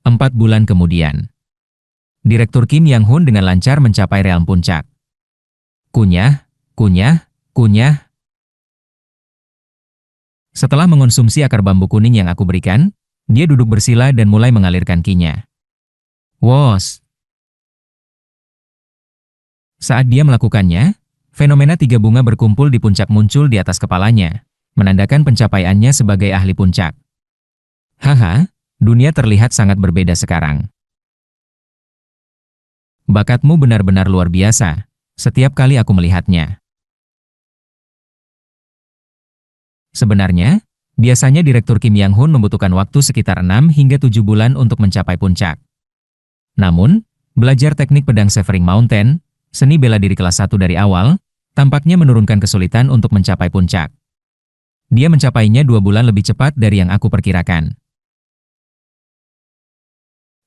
4 bulan kemudian, Direktur Kim Yang-hun dengan lancar mencapai realm puncak. Kunyah, kunyah, kunyah. Setelah mengonsumsi akar bambu kuning yang aku berikan, dia duduk bersila dan mulai mengalirkan ki-nya. Wos! Saat dia melakukannya, fenomena 3 bunga berkumpul di puncak muncul di atas kepalanya, menandakan pencapaiannya sebagai ahli puncak. Haha, dunia terlihat sangat berbeda sekarang. Bakatmu benar-benar luar biasa, setiap kali aku melihatnya. Sebenarnya, biasanya Direktur Kim Yang-hun membutuhkan waktu sekitar 6 hingga 7 bulan untuk mencapai puncak. Namun, belajar teknik pedang Severing Mountain, seni bela diri kelas 1 dari awal, tampaknya menurunkan kesulitan untuk mencapai puncak. Dia mencapainya 2 bulan lebih cepat dari yang aku perkirakan.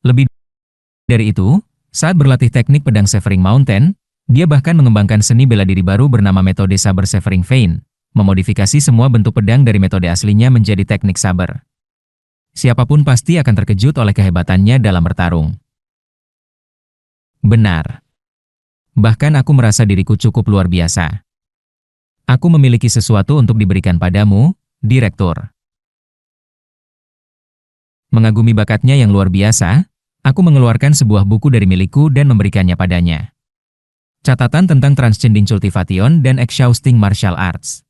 Lebih dari itu, saat berlatih teknik pedang Severing Mountain, dia bahkan mengembangkan seni bela diri baru bernama metode Saber Severing Vein, memodifikasi semua bentuk pedang dari metode aslinya menjadi teknik saber. Siapapun pasti akan terkejut oleh kehebatannya dalam bertarung. Benar. Bahkan aku merasa diriku cukup luar biasa. Aku memiliki sesuatu untuk diberikan padamu, Direktur. Mengagumi bakatnya yang luar biasa, aku mengeluarkan sebuah buku dari milikku dan memberikannya padanya. Catatan tentang Transcending Cultivation dan Exhausting Martial Arts.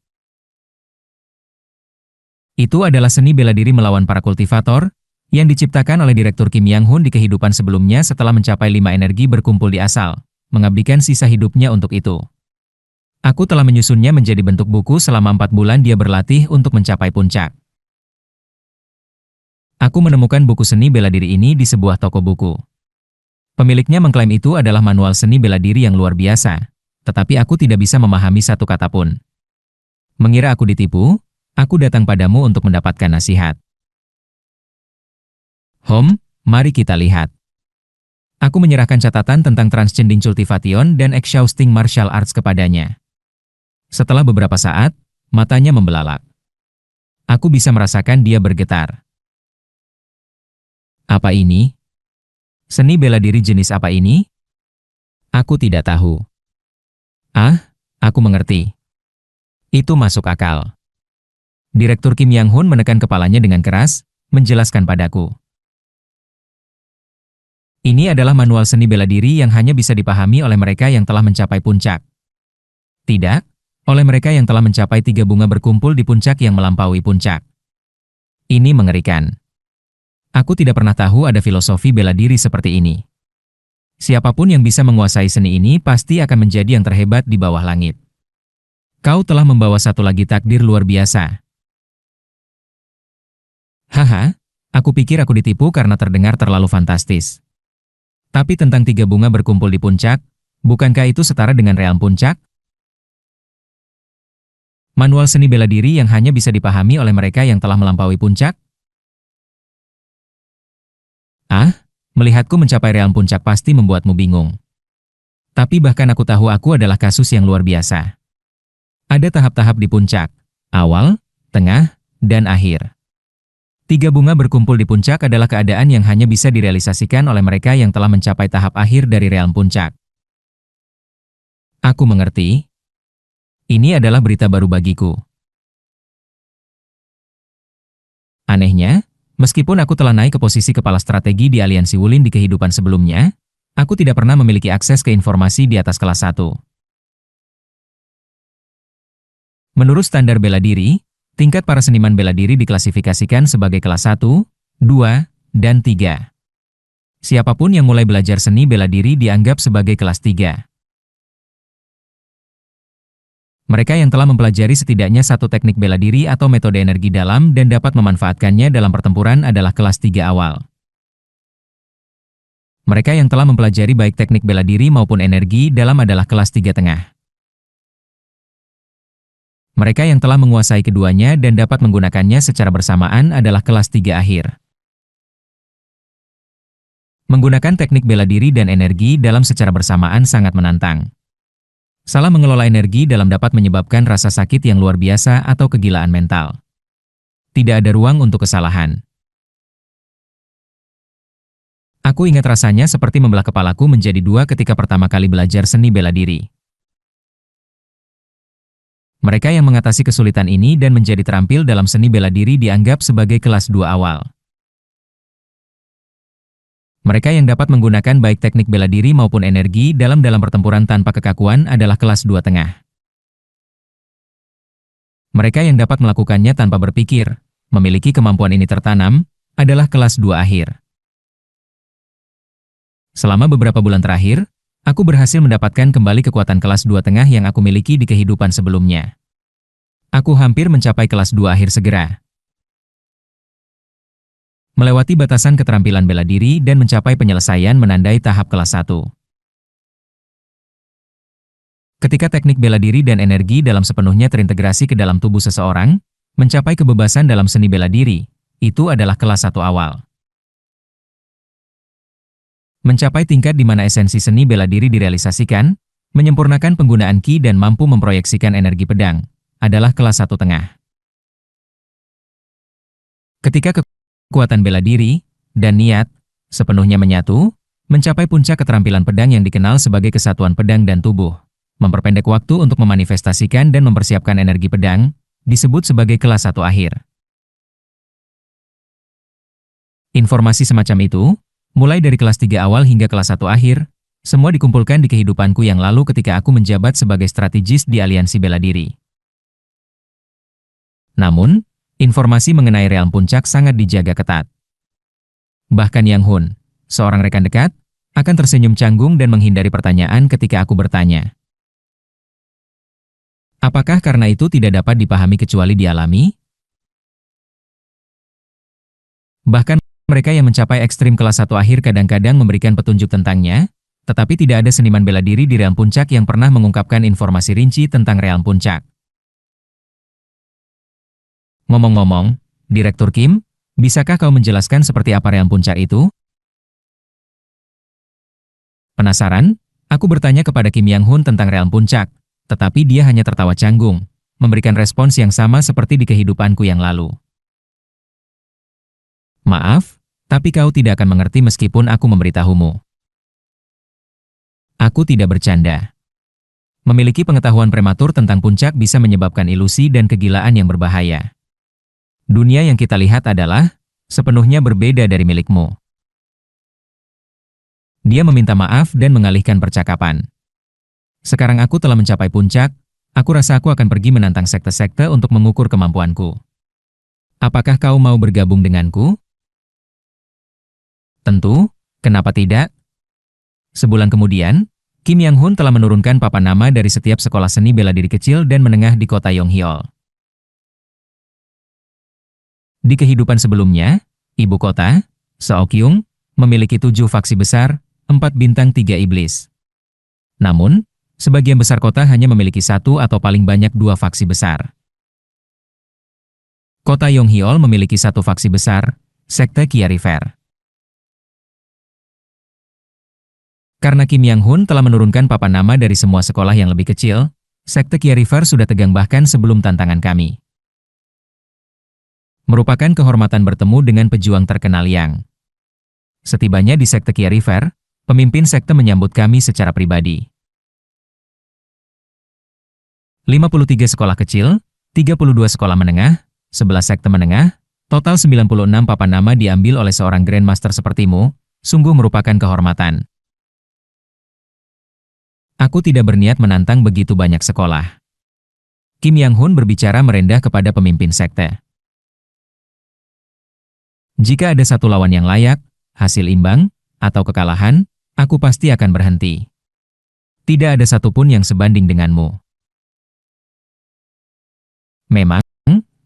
Itu adalah seni bela diri melawan para kultivator, yang diciptakan oleh Direktur Kim Yang-hun di kehidupan sebelumnya setelah mencapai 5 energi berkumpul di asal, mengabdikan sisa hidupnya untuk itu. Aku telah menyusunnya menjadi bentuk buku selama 4 bulan dia berlatih untuk mencapai puncak. Aku menemukan buku seni bela diri ini di sebuah toko buku. Pemiliknya mengklaim itu adalah manual seni bela diri yang luar biasa, tetapi aku tidak bisa memahami satu kata pun. Mengira aku ditipu, aku datang padamu untuk mendapatkan nasihat. Mari kita lihat. Aku menyerahkan catatan tentang Transcending Cultivation dan Exhausting Martial Arts kepadanya. Setelah beberapa saat, matanya membelalak. Aku bisa merasakan dia bergetar. Apa ini? Seni bela diri jenis apa ini? Aku tidak tahu. Aku mengerti. Itu masuk akal. Direktur Kim Yang-hun menekan kepalanya dengan keras, menjelaskan padaku. Ini adalah manual seni bela diri yang hanya bisa dipahami oleh mereka yang telah mencapai puncak. Tidak, oleh mereka yang telah mencapai 3 bunga berkumpul di puncak yang melampaui puncak. Ini mengerikan. Aku tidak pernah tahu ada filosofi bela diri seperti ini. Siapapun yang bisa menguasai seni ini pasti akan menjadi yang terhebat di bawah langit. Kau telah membawa satu lagi takdir luar biasa. Haha, aku pikir aku ditipu karena terdengar terlalu fantastis. Tapi tentang 3 bunga berkumpul di puncak, bukankah itu setara dengan realm puncak? Manual seni bela diri yang hanya bisa dipahami oleh mereka yang telah melampaui puncak? Melihatku mencapai realm puncak pasti membuatmu bingung. Tapi bahkan aku tahu aku adalah kasus yang luar biasa. Ada tahap-tahap di puncak, awal, tengah, dan akhir. 3 bunga berkumpul di puncak adalah keadaan yang hanya bisa direalisasikan oleh mereka yang telah mencapai tahap akhir dari realm puncak. Aku mengerti. Ini adalah berita baru bagiku. Anehnya, meskipun aku telah naik ke posisi kepala strategi di Aliansi Wulin di kehidupan sebelumnya, aku tidak pernah memiliki akses ke informasi di atas kelas 1. Menurut standar bela diri, tingkat para seniman bela diri diklasifikasikan sebagai kelas 1, 2, dan 3. Siapapun yang mulai belajar seni bela diri dianggap sebagai kelas 3. Mereka yang telah mempelajari setidaknya satu teknik bela diri atau metode energi dalam dan dapat memanfaatkannya dalam pertempuran adalah kelas 3 awal. Mereka yang telah mempelajari baik teknik bela diri maupun energi dalam adalah kelas 3 tengah. Mereka yang telah menguasai keduanya dan dapat menggunakannya secara bersamaan adalah kelas 3 akhir. Menggunakan teknik bela diri dan energi dalam secara bersamaan sangat menantang. Salah mengelola energi dalam dapat menyebabkan rasa sakit yang luar biasa atau kegilaan mental. Tidak ada ruang untuk kesalahan. Aku ingat rasanya seperti membelah kepalaku menjadi dua ketika pertama kali belajar seni bela diri. Mereka yang mengatasi kesulitan ini dan menjadi terampil dalam seni bela diri dianggap sebagai kelas 2 awal. Mereka yang dapat menggunakan baik teknik bela diri maupun energi dalam pertempuran tanpa kekakuan adalah kelas 2 tengah. Mereka yang dapat melakukannya tanpa berpikir, memiliki kemampuan ini tertanam, adalah kelas 2 akhir. Selama beberapa bulan terakhir, aku berhasil mendapatkan kembali kekuatan kelas 2 tengah yang aku miliki di kehidupan sebelumnya. Aku hampir mencapai kelas 2 akhir segera. Melewati batasan keterampilan bela diri dan mencapai penyelesaian menandai tahap kelas 1. Ketika teknik bela diri dan energi dalam sepenuhnya terintegrasi ke dalam tubuh seseorang, mencapai kebebasan dalam seni bela diri, itu adalah kelas 1 awal. Mencapai tingkat di mana esensi seni bela diri direalisasikan, menyempurnakan penggunaan ki dan mampu memproyeksikan energi pedang, adalah kelas 1 tengah. Ketika kekuatan bela diri dan niat sepenuhnya menyatu, mencapai puncak keterampilan pedang yang dikenal sebagai kesatuan pedang dan tubuh, memperpendek waktu untuk memanifestasikan dan mempersiapkan energi pedang, disebut sebagai kelas 1 akhir. Informasi semacam itu, mulai dari kelas 3 awal hingga kelas 1 akhir, semua dikumpulkan di kehidupanku yang lalu ketika aku menjabat sebagai strategis di aliansi bela diri. Namun, informasi mengenai realm puncak sangat dijaga ketat. Bahkan Yang Hun, seorang rekan dekat, akan tersenyum canggung dan menghindari pertanyaan ketika aku bertanya. Apakah karena itu tidak dapat dipahami kecuali dialami? Bahkan mereka yang mencapai ekstrim kelas 1 akhir kadang-kadang memberikan petunjuk tentangnya, tetapi tidak ada seniman bela diri di realm puncak yang pernah mengungkapkan informasi rinci tentang realm puncak. Ngomong-ngomong, Direktur Kim, bisakah kau menjelaskan seperti apa realm puncak itu? Penasaran? Aku bertanya kepada Kim Yang Hun tentang realm puncak, tetapi dia hanya tertawa canggung, memberikan respons yang sama seperti di kehidupanku yang lalu. Maaf, tapi kau tidak akan mengerti meskipun aku memberitahumu. Aku tidak bercanda. Memiliki pengetahuan prematur tentang puncak bisa menyebabkan ilusi dan kegilaan yang berbahaya. Dunia yang kita lihat adalah sepenuhnya berbeda dari milikmu. Dia meminta maaf dan mengalihkan percakapan. Sekarang aku telah mencapai puncak, aku rasa aku akan pergi menantang sekte-sekte untuk mengukur kemampuanku. Apakah kau mau bergabung denganku? Tentu, kenapa tidak? Sebulan kemudian, Kim Yang Hun telah menurunkan papan nama dari setiap sekolah seni bela diri kecil dan menengah di kota Yonghyol. Di kehidupan sebelumnya, ibu kota, Seokyung, memiliki 7 faksi besar, 4 bintang 3 iblis. Namun, sebagian besar kota hanya memiliki 1 atau paling banyak 2 faksi besar. Kota Yonghyol memiliki 1 faksi besar, Sekte Kia River. Karena Kim Yang Hun telah menurunkan papan nama dari semua sekolah yang lebih kecil, Sekte Kia River sudah tegang bahkan sebelum tantangan kami. Merupakan kehormatan bertemu dengan pejuang terkenal Yang. Setibanya di Sekte Kia River, pemimpin sekte menyambut kami secara pribadi. 53 sekolah kecil, 32 sekolah menengah, 11 sekte menengah, total 96 papan nama diambil oleh seorang Grandmaster sepertimu, sungguh merupakan kehormatan. Aku tidak berniat menantang begitu banyak sekolah. Kim Yang Hun berbicara merendah kepada pemimpin sekte. Jika ada satu lawan yang layak, hasil imbang, atau kekalahan, aku pasti akan berhenti. Tidak ada satupun yang sebanding denganmu. Memang,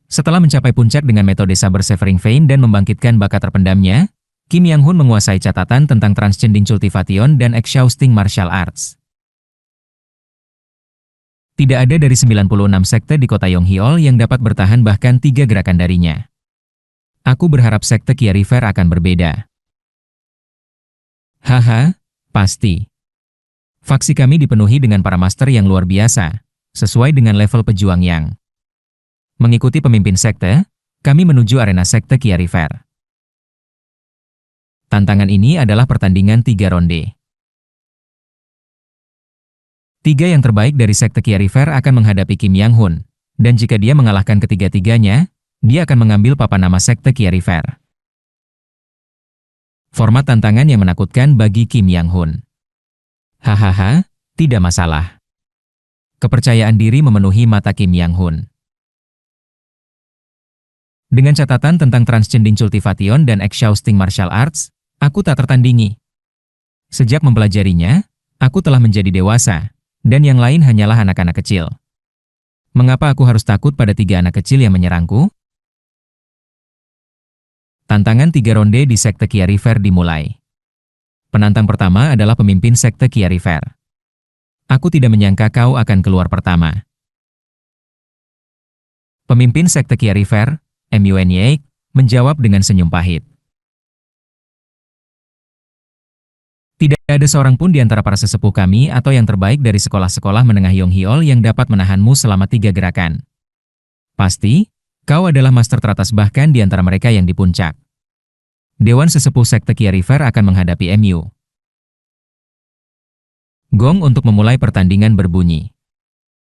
setelah mencapai puncak dengan metode Saber Severing Vein dan membangkitkan bakat terpendamnya, Kim Yang Hun menguasai catatan tentang Transcending Cultivation dan Exhausting Martial Arts. Tidak ada dari 96 sekte di kota Yonghyol yang dapat bertahan bahkan 3 gerakan darinya. Aku berharap sekte Kia River akan berbeda. Haha, pasti. Faksi kami dipenuhi dengan para master yang luar biasa, sesuai dengan level pejuang Yang. Mengikuti pemimpin sekte, kami menuju arena sekte Kia River. Tantangan ini adalah pertandingan 3 ronde. 3 yang terbaik dari sekte Qia River akan menghadapi Kim Yang Hun, dan jika dia mengalahkan ketiga-tiganya, dia akan mengambil papan nama sekte Qia River. Format tantangan yang menakutkan bagi Kim Yang Hun. Hahaha, tidak masalah. Kepercayaan diri memenuhi mata Kim Yang Hun. Dengan catatan tentang Transcending Cultivation dan Exhausting Martial Arts, aku tak tertandingi. Sejak mempelajarinya, aku telah menjadi dewasa, dan yang lain hanyalah anak-anak kecil. Mengapa aku harus takut pada 3 anak kecil yang menyerangku? Tantangan 3 ronde di sekte Qia River dimulai. Penantang pertama adalah pemimpin sekte Qia River. Aku tidak menyangka kau akan keluar pertama. Pemimpin sekte Qia River, Muny, menjawab dengan senyum pahit. Tidak ada seorang pun di antara para sesepuh kami atau yang terbaik dari sekolah-sekolah menengah Yonghyol yang dapat menahanmu selama 3 gerakan. Pasti, kau adalah master teratas bahkan di antara mereka yang di puncak. Dewan sesepuh sekte Qia River akan menghadapi MU. Gong untuk memulai pertandingan berbunyi.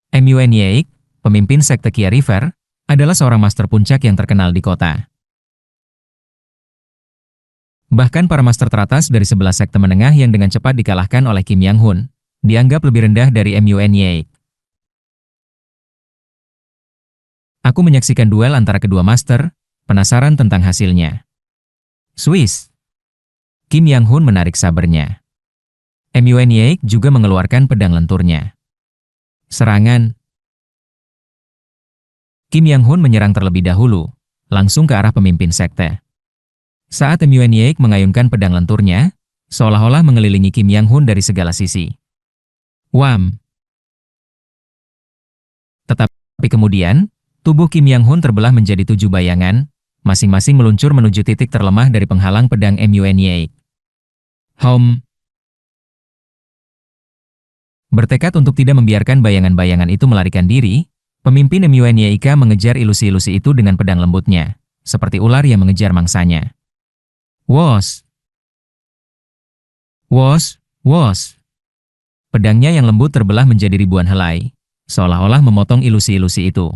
Muny, pemimpin sekte Qia River, adalah seorang master puncak yang terkenal di kota. Bahkan para master teratas dari 11 sekte menengah yang dengan cepat dikalahkan oleh Kim Yang Hun, dianggap lebih rendah dari Muny. Aku menyaksikan duel antara kedua master, penasaran tentang hasilnya. Swiss. Kim Yang Hun menarik sabernya. Muny juga mengeluarkan pedang lenturnya. Serangan. Kim Yang Hun menyerang terlebih dahulu, langsung ke arah pemimpin sekte. Saat Muny mengayunkan pedang lenturnya, seolah-olah mengelilingi Kim Yang Hun dari segala sisi. Wam! Tetapi kemudian, tubuh Kim Yang Hun terbelah menjadi 7 bayangan, masing-masing meluncur menuju titik terlemah dari penghalang pedang Muny. Hom! Bertekad untuk tidak membiarkan bayangan-bayangan itu melarikan diri, pemimpin Muny mengejar ilusi-ilusi itu dengan pedang lembutnya, seperti ular yang mengejar mangsanya. Wos! Wos! Wos! Pedangnya yang lembut terbelah menjadi ribuan helai, seolah-olah memotong ilusi-ilusi itu.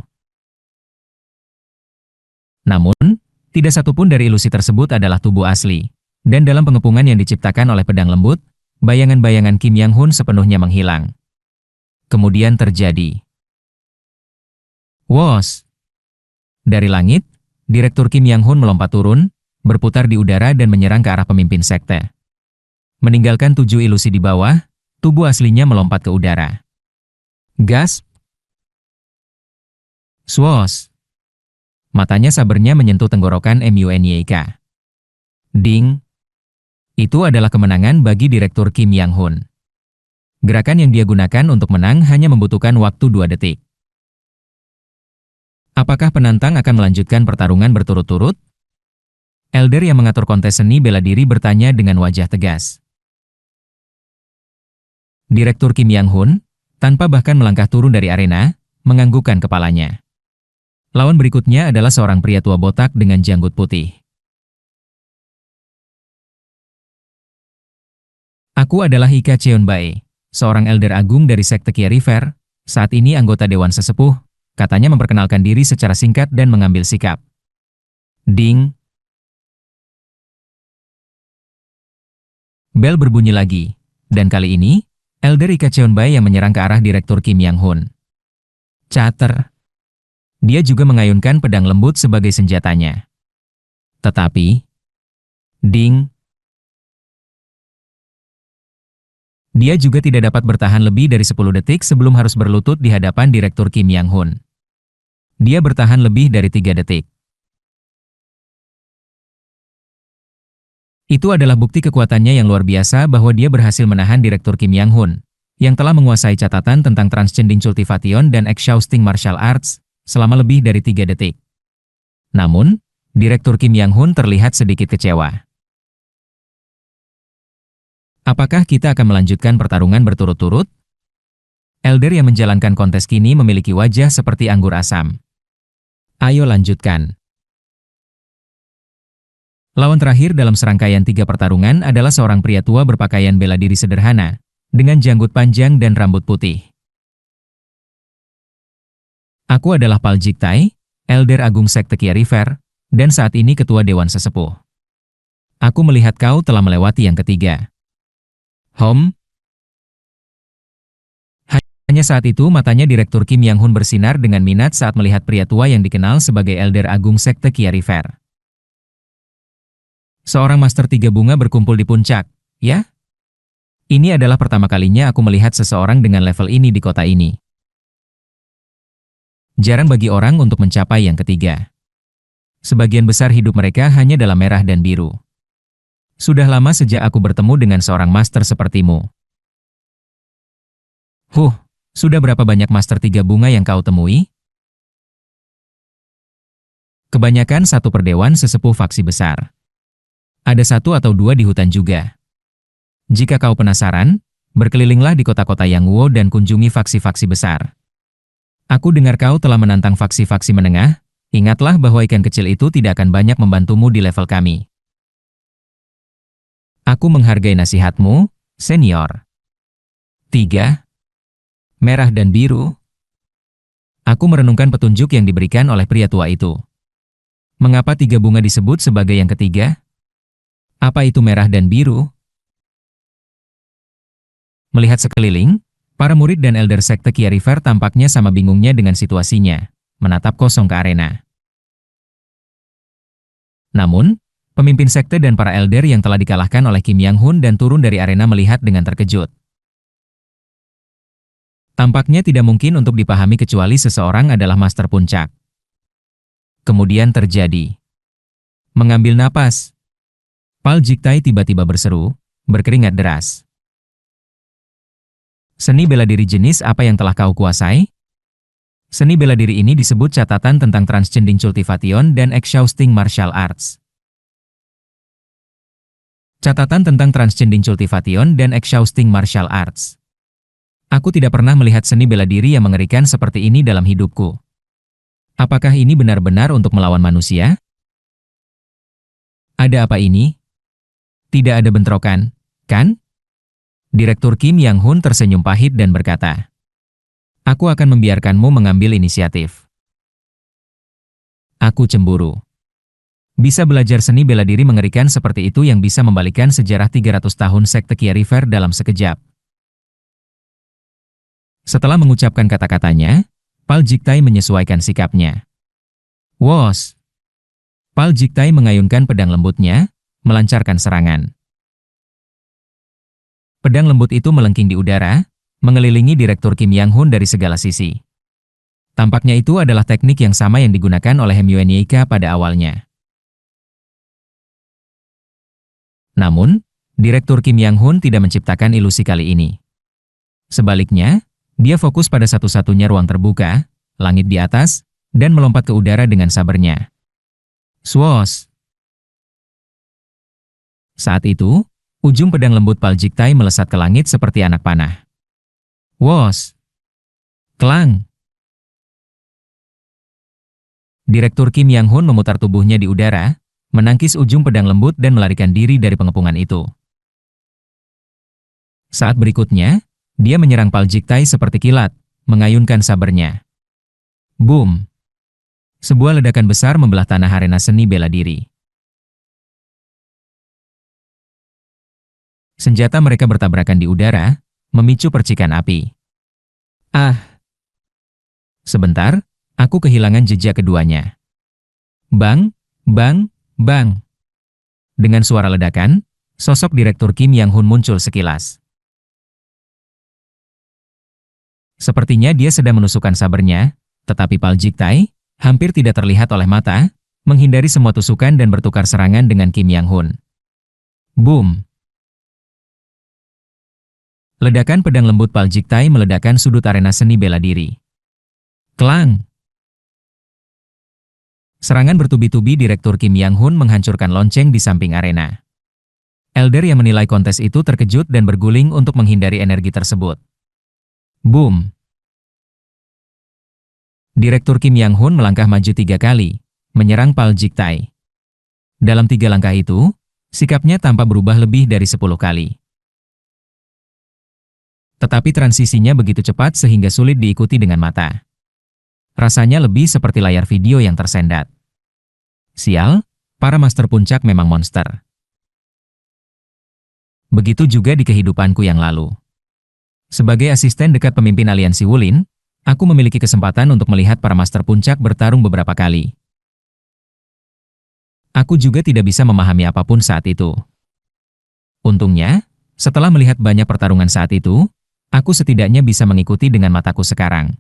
Namun, tidak satupun dari ilusi tersebut adalah tubuh asli, dan dalam pengepungan yang diciptakan oleh pedang lembut, bayangan-bayangan Kim Yang Hun sepenuhnya menghilang. Kemudian terjadi. Wos! Dari langit, Direktur Kim Yang Hun melompat turun, berputar di udara dan menyerang ke arah pemimpin sekte. Meninggalkan 7 ilusi di bawah, tubuh aslinya melompat ke udara. Gas! Swos! Matanya sabernya menyentuh tenggorokan Muny. Ding! Itu adalah kemenangan bagi Direktur Kim Yang Hun. Gerakan yang dia gunakan untuk menang hanya membutuhkan waktu 2 detik. Apakah penantang akan melanjutkan pertarungan berturut-turut? Elder yang mengatur kontes seni bela diri bertanya dengan wajah tegas. Direktur Kim Yang Hun, tanpa bahkan melangkah turun dari arena, menganggukkan kepalanya. Lawan berikutnya adalah seorang pria tua botak dengan janggut putih. Aku adalah Ika Cheonbae, seorang elder agung dari sekte Qia River, saat ini anggota Dewan Sesepuh, katanya memperkenalkan diri secara singkat dan mengambil sikap. Ding! Bel berbunyi lagi, dan kali ini, Elder Ika Cheonbae yang menyerang ke arah Direktur Kim Yang Hun. Cater. Dia juga mengayunkan pedang lembut sebagai senjatanya. Tetapi, ding. Dia juga tidak dapat bertahan lebih dari 10 detik sebelum harus berlutut di hadapan Direktur Kim Yang Hun. Dia bertahan lebih dari 3 detik. Itu adalah bukti kekuatannya yang luar biasa bahwa dia berhasil menahan Direktur Kim Yang Hun, yang telah menguasai catatan tentang Transcending Cultivation dan Exhausting Martial Arts selama lebih dari 3 detik. Namun, Direktur Kim Yang Hun terlihat sedikit kecewa. Apakah kita akan melanjutkan pertarungan berturut-turut? Elder yang menjalankan kontes kini memiliki wajah seperti anggur asam. Ayo lanjutkan. Lawan terakhir dalam serangkaian 3 pertarungan adalah seorang pria tua berpakaian bela diri sederhana, dengan janggut panjang dan rambut putih. Aku adalah Pal Jiktai, Elder Agung Sekte Kia River, dan saat ini Ketua Dewan Sesepuh. Aku melihat kau telah melewati yang ketiga. Hanya saat itu matanya Direktur Kim Yang Hun bersinar dengan minat saat melihat pria tua yang dikenal sebagai Elder Agung Sekte Kia River. Seorang Master 3 Bunga berkumpul di puncak, ya? Ini adalah pertama kalinya aku melihat seseorang dengan level ini di kota ini. Jarang bagi orang untuk mencapai yang ketiga. Sebagian besar hidup mereka hanya dalam merah dan biru. Sudah lama sejak aku bertemu dengan seorang Master sepertimu. Sudah berapa banyak Master 3 Bunga yang kau temui? Kebanyakan satu perdewan sesepuh faksi besar. Ada 1 atau 2 di hutan juga. Jika kau penasaran, berkelilinglah di kota-kota Yangguo dan kunjungi faksi-faksi besar. Aku dengar kau telah menantang faksi-faksi menengah, ingatlah bahwa ikan kecil itu tidak akan banyak membantumu di level kami. Aku menghargai nasihatmu, senior. 3. Merah dan biru. Aku merenungkan petunjuk yang diberikan oleh pria tua itu. Mengapa 3 bunga disebut sebagai yang ketiga? Apa itu merah dan biru? Melihat sekeliling, para murid dan elder sekte Kia River tampaknya sama bingungnya dengan situasinya, menatap kosong ke arena. Namun, pemimpin sekte dan para elder yang telah dikalahkan oleh Kim Yang Hun dan turun dari arena melihat dengan terkejut. Tampaknya tidak mungkin untuk dipahami kecuali seseorang adalah Master Puncak. Kemudian terjadi. Mengambil napas. Pal Jiktai tiba-tiba berseru, berkeringat deras. Seni bela diri jenis apa yang telah kau kuasai? Seni bela diri ini disebut catatan tentang Transcending Cultivation dan Exhausting Martial Arts. Catatan tentang Transcending Cultivation dan Exhausting Martial Arts. Aku tidak pernah melihat seni bela diri yang mengerikan seperti ini dalam hidupku. Apakah ini benar-benar untuk melawan manusia? Ada apa ini? Tidak ada bentrokan, kan? Direktur Kim Yang Hun tersenyum pahit dan berkata, "Aku akan membiarkanmu mengambil inisiatif." Aku cemburu. Bisa belajar seni bela diri mengerikan seperti itu yang bisa membalikan sejarah 300 tahun sekte Kia River dalam sekejap. Setelah mengucapkan kata-katanya, Pal Jiktai menyesuaikan sikapnya. Wos! Pal Jiktai mengayunkan pedang lembutnya, melancarkan serangan. Pedang lembut itu melengking di udara, mengelilingi Direktur Kim Yang Hun dari segala sisi. Tampaknya itu adalah teknik yang sama yang digunakan oleh Hem Yuen Yeika pada awalnya. Namun, Direktur Kim Yang Hun tidak menciptakan ilusi kali ini. Sebaliknya, dia fokus pada satu-satunya ruang terbuka, langit di atas, dan melompat ke udara dengan sabarnya. Swoosh! Saat itu, ujung pedang lembut Pal Jiktai melesat ke langit seperti anak panah. Wos! Klang! Direktur Kim Yang Hun memutar tubuhnya di udara, menangkis ujung pedang lembut dan melarikan diri dari pengepungan itu. Saat berikutnya, dia menyerang Pal Jiktai seperti kilat, mengayunkan sabernya. Boom! Sebuah ledakan besar membelah tanah arena seni bela diri. Senjata mereka bertabrakan di udara, memicu percikan api. Sebentar, aku kehilangan jejak keduanya. Bang, bang, bang. Dengan suara ledakan, sosok Direktur Kim Yang Hun muncul sekilas. Sepertinya dia sedang menusukkan sabernya, tetapi Pal Jiktai hampir tidak terlihat oleh mata, menghindari semua tusukan dan bertukar serangan dengan Kim Yang Hun. Boom! Ledakan pedang lembut Pal Jiktai meledakkan sudut arena seni bela diri. Klang! Serangan bertubi-tubi Direktur Kim Yang Hun menghancurkan lonceng di samping arena. Elder yang menilai kontes itu terkejut dan berguling untuk menghindari energi tersebut. Boom! Direktur Kim Yang Hun melangkah maju 3 kali, menyerang Pal Jiktai. Dalam 3 langkah itu, sikapnya tampak berubah lebih dari 10 kali. Tetapi transisinya begitu cepat sehingga sulit diikuti dengan mata. Rasanya lebih seperti layar video yang tersendat. Sial, para master puncak memang monster. Begitu juga di kehidupanku yang lalu. Sebagai asisten dekat pemimpin aliansi Wulin, aku memiliki kesempatan untuk melihat para master puncak bertarung beberapa kali. Aku juga tidak bisa memahami apapun saat itu. Untungnya, setelah melihat banyak pertarungan saat itu, aku setidaknya bisa mengikuti dengan mataku sekarang.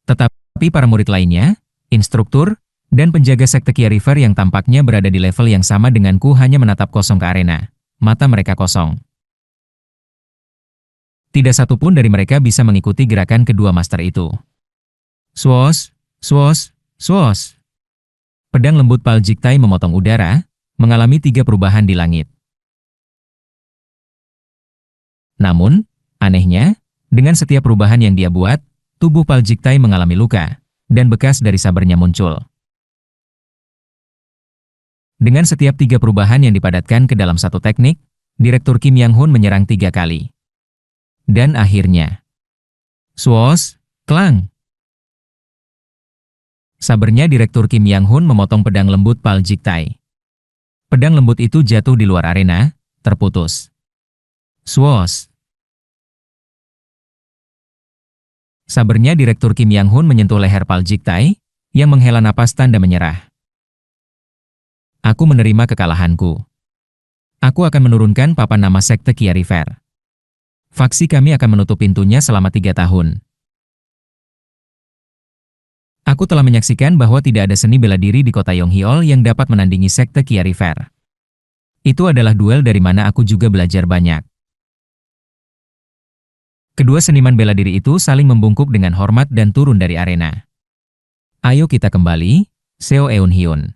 Tetapi para murid lainnya, instruktur, dan penjaga sekte Kia River yang tampaknya berada di level yang sama denganku hanya menatap kosong ke arena. Mata mereka kosong. Tidak satupun dari mereka bisa mengikuti gerakan kedua master itu. Swoosh, swoosh, swoosh. Pedang lembut Paljiktai memotong udara, mengalami 3 perubahan di langit. Namun, anehnya, dengan setiap perubahan yang dia buat, tubuh Paljiktai mengalami luka, dan bekas dari sabernya muncul. Dengan setiap 3 perubahan yang dipadatkan ke dalam satu teknik, Direktur Kim Yang-hun menyerang 3 kali. Dan akhirnya, swoosh, klang. Sabernya Direktur Kim Yang-hun memotong pedang lembut Paljiktai. Pedang lembut itu jatuh di luar arena, terputus. Swoosh. Sabernya Direktur Kim Yang-hun menyentuh leher Paljiktai, yang menghela napas tanda menyerah. Aku menerima kekalahanku. Aku akan menurunkan papan nama sekte Kia River. Faksi kami akan menutup pintunya selama 3 tahun. Aku telah menyaksikan bahwa tidak ada seni bela diri di kota Yonghyol yang dapat menandingi sekte Kia River. Itu adalah duel dari mana aku juga belajar banyak. Kedua seniman bela diri itu saling membungkuk dengan hormat dan turun dari arena. Ayo kita kembali, Seo Eun-hyun.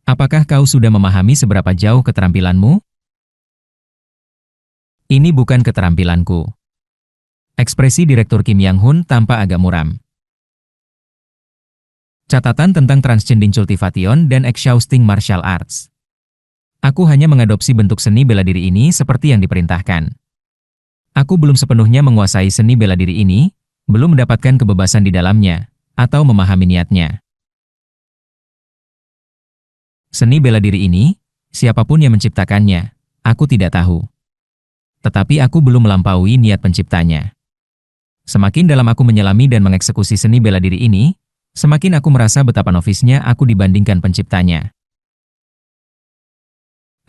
Apakah kau sudah memahami seberapa jauh keterampilanmu? Ini bukan keterampilanku. Ekspresi Direktur Kim Yang-hun tampak agak muram. Catatan tentang Transcending Cultivation dan Exhausting Martial Arts. Aku hanya mengadopsi bentuk seni bela diri ini seperti yang diperintahkan. Aku belum sepenuhnya menguasai seni bela diri ini, belum mendapatkan kebebasan di dalamnya, atau memahami niatnya. Seni bela diri ini, siapapun yang menciptakannya, aku tidak tahu. Tetapi aku belum melampaui niat penciptanya. Semakin dalam aku menyelami dan mengeksekusi seni bela diri ini, semakin aku merasa betapa nofisnya aku dibandingkan penciptanya.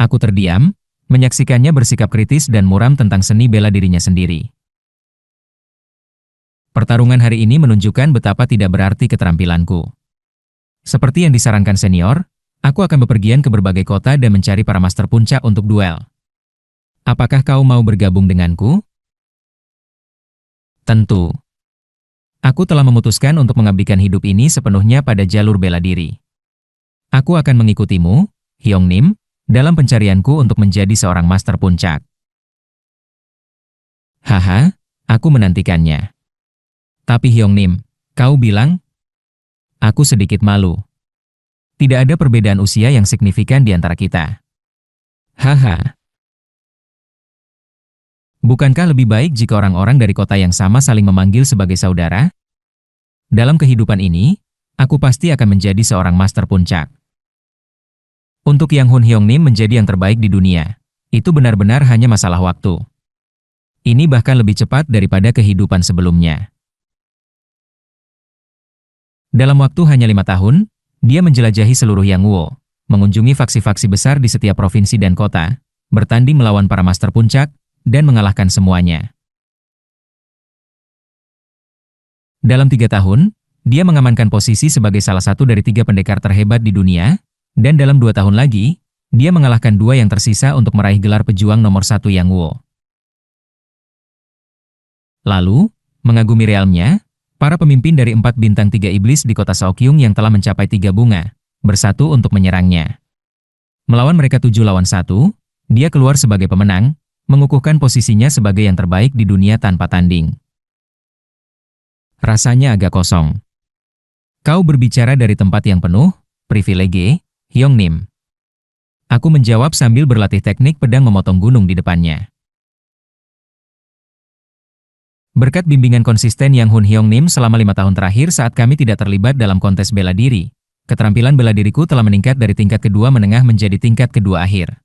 Aku terdiam, menyaksikannya bersikap kritis dan muram tentang seni bela dirinya sendiri. Pertarungan hari ini menunjukkan betapa tidak berarti keterampilanku. Seperti yang disarankan senior, aku akan bepergian ke berbagai kota dan mencari para master puncak untuk duel. Apakah kau mau bergabung denganku? Tentu. Aku telah memutuskan untuk mengabdikan hidup ini sepenuhnya pada jalur bela diri. Aku akan mengikutimu, Hyung-nim, dalam pencarianku untuk menjadi seorang master puncak. Haha, aku menantikannya. Tapi Hyung-nim, kau bilang? Aku sedikit malu. Tidak ada perbedaan usia yang signifikan di antara kita. Haha. Bukankah lebih baik jika orang-orang dari kota yang sama saling memanggil sebagai saudara? Dalam kehidupan ini, aku pasti akan menjadi seorang master puncak. Untuk Yang Hun Hyung-nim menjadi yang terbaik di dunia, itu benar-benar hanya masalah waktu. Ini bahkan lebih cepat daripada kehidupan sebelumnya. Dalam waktu hanya 5 tahun, dia menjelajahi seluruh Yangwoo, mengunjungi faksi-faksi besar di setiap provinsi dan kota, bertanding melawan para master puncak, dan mengalahkan semuanya. Dalam 3 tahun, dia mengamankan posisi sebagai salah satu dari 3 pendekar terhebat di dunia, dan dalam 2 tahun lagi, dia mengalahkan 2 yang tersisa untuk meraih gelar pejuang nomor 1 Yangwoo. Lalu, mengagumi realmnya, para pemimpin dari 4 bintang 3 iblis di kota Seokyung yang telah mencapai 3 bunga, bersatu untuk menyerangnya. Melawan mereka 7 lawan 1, dia keluar sebagai pemenang, mengukuhkan posisinya sebagai yang terbaik di dunia tanpa tanding. Rasanya agak kosong. Kau berbicara dari tempat yang penuh, Privilege, Hyongnim. Aku menjawab sambil berlatih teknik pedang memotong gunung di depannya. Berkat bimbingan konsisten Yang Hun Hyongnim selama 5 tahun terakhir saat kami tidak terlibat dalam kontes bela diri, keterampilan bela diriku telah meningkat dari tingkat kedua menengah menjadi tingkat kedua akhir.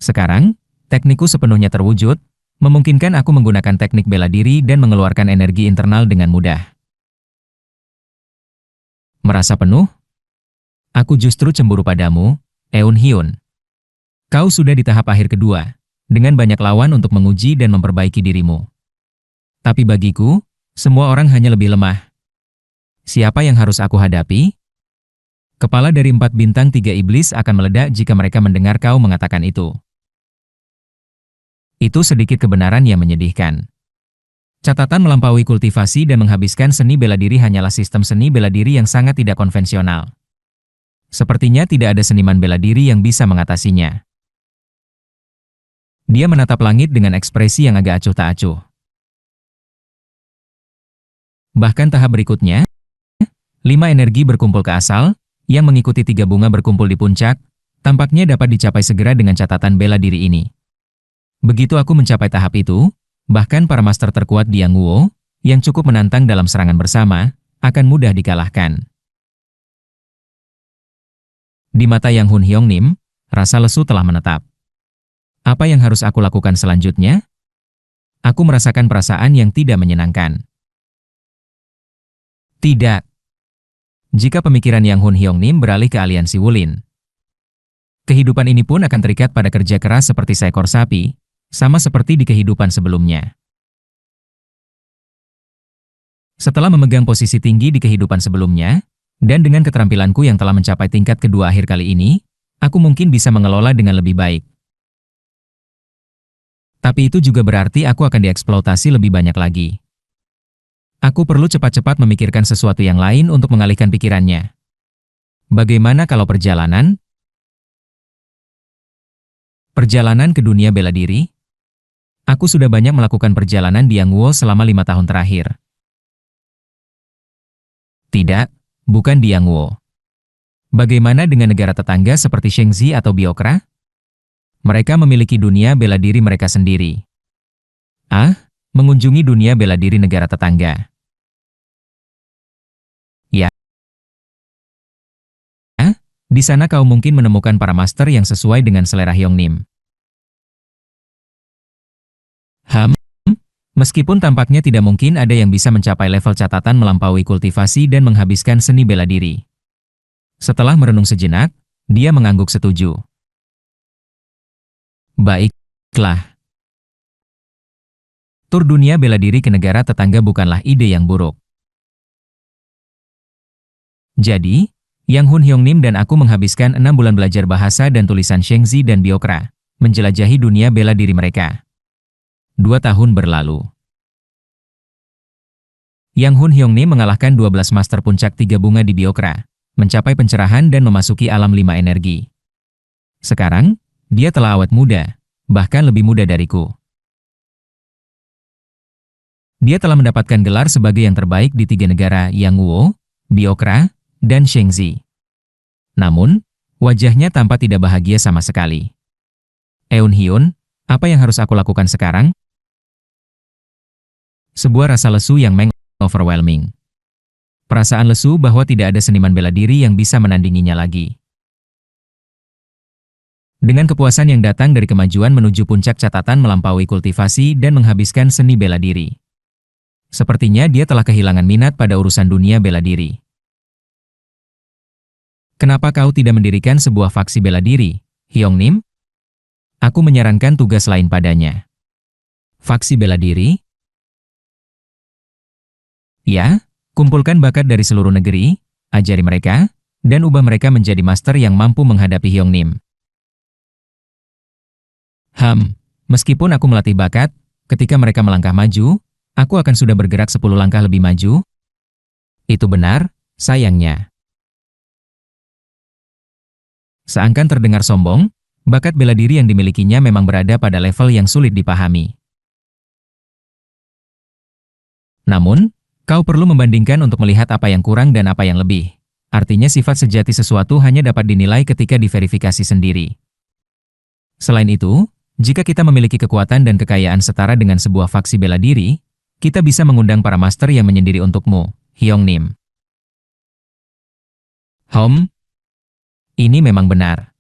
Sekarang, teknikku sepenuhnya terwujud, memungkinkan aku menggunakan teknik bela diri dan mengeluarkan energi internal dengan mudah. Merasa penuh? Aku justru cemburu padamu, Eun Hyun. Kau sudah di tahap akhir kedua, dengan banyak lawan untuk menguji dan memperbaiki dirimu. Tapi bagiku, semua orang hanya lebih lemah. Siapa yang harus aku hadapi? Kepala dari 4 bintang 3 iblis akan meledak jika mereka mendengar kau mengatakan itu. Itu sedikit kebenaran yang menyedihkan. Catatan melampaui kultivasi dan menghabiskan seni bela diri hanyalah sistem seni bela diri yang sangat tidak konvensional. Sepertinya tidak ada seniman bela diri yang bisa mengatasinya. Dia menatap langit dengan ekspresi yang agak acuh tak acuh. Bahkan tahap berikutnya, 5 energi berkumpul ke asal, yang mengikuti 3 bunga berkumpul di puncak, tampaknya dapat dicapai segera dengan catatan bela diri ini. Begitu aku mencapai tahap itu, bahkan para master terkuat di Yang Wuo, yang cukup menantang dalam serangan bersama, akan mudah dikalahkan. Di mata Yang Hun Hyongnim, rasa lesu telah menetap. Apa yang harus aku lakukan selanjutnya? Aku merasakan perasaan yang tidak menyenangkan. Tidak. Jika pemikiran Yang Hun Hyongnim beralih ke aliansi Wulin, kehidupan ini pun akan terikat pada kerja keras seperti seekor sapi, sama seperti di kehidupan sebelumnya. Setelah memegang posisi tinggi di kehidupan sebelumnya, dan dengan keterampilanku yang telah mencapai tingkat kedua akhir kali ini, aku mungkin bisa mengelola dengan lebih baik. Tapi itu juga berarti aku akan dieksploitasi lebih banyak lagi. Aku perlu cepat-cepat memikirkan sesuatu yang lain untuk mengalihkan pikirannya. Bagaimana kalau perjalanan? Perjalanan ke dunia bela diri? Aku sudah banyak melakukan perjalanan di Yang Wuo selama 5 tahun terakhir. Tidak, bukan di Yang Wuo. Bagaimana dengan negara tetangga seperti Shengzi atau Biokra? Mereka memiliki dunia bela diri mereka sendiri. Mengunjungi dunia bela diri negara tetangga. Di sana kau mungkin menemukan para master yang sesuai dengan selera Hyongnim. Meskipun tampaknya tidak mungkin ada yang bisa mencapai level catatan melampaui kultivasi dan menghabiskan seni bela diri. Setelah merenung sejenak, dia mengangguk setuju. Baiklah. Tur dunia bela diri ke negara tetangga bukanlah ide yang buruk. Jadi, Yang Hun Hyongnim dan aku menghabiskan 6 bulan belajar bahasa dan tulisan Shengzi dan Biokra, menjelajahi dunia bela diri mereka. 2 tahun berlalu. Yang Hun Hyongnim mengalahkan 12 master puncak 3 bunga di Biokra, mencapai pencerahan dan memasuki alam 5 energi. Sekarang, dia telah awet muda, bahkan lebih muda dariku. Dia telah mendapatkan gelar sebagai yang terbaik di 3 negara Yang Wuo, Biokra, dan Shengzi. Namun, wajahnya tampak tidak bahagia sama sekali. Eun Hyun, apa yang harus aku lakukan sekarang? Sebuah rasa lesu yang overwhelming. Perasaan lesu bahwa tidak ada seniman bela diri yang bisa menandinginya lagi. Dengan kepuasan yang datang dari kemajuan menuju puncak catatan melampaui kultivasi dan menghabiskan seni bela diri. Sepertinya dia telah kehilangan minat pada urusan dunia bela diri. Kenapa kau tidak mendirikan sebuah faksi bela diri, Hyongnim? Aku menyarankan tugas lain padanya. Faksi bela diri? Ya, kumpulkan bakat dari seluruh negeri, ajari mereka, dan ubah mereka menjadi master yang mampu menghadapi Hyongnim. Meskipun aku melatih bakat, ketika mereka melangkah maju, aku akan sudah bergerak 10 langkah lebih maju. Itu benar, sayangnya. Seakan terdengar sombong, bakat bela diri yang dimilikinya memang berada pada level yang sulit dipahami. Namun, kau perlu membandingkan untuk melihat apa yang kurang dan apa yang lebih. Artinya sifat sejati sesuatu hanya dapat dinilai ketika diverifikasi sendiri. Selain itu, jika kita memiliki kekuatan dan kekayaan setara dengan sebuah faksi bela diri, kita bisa mengundang para master yang menyendiri untukmu, Hyongnim. Ini memang benar.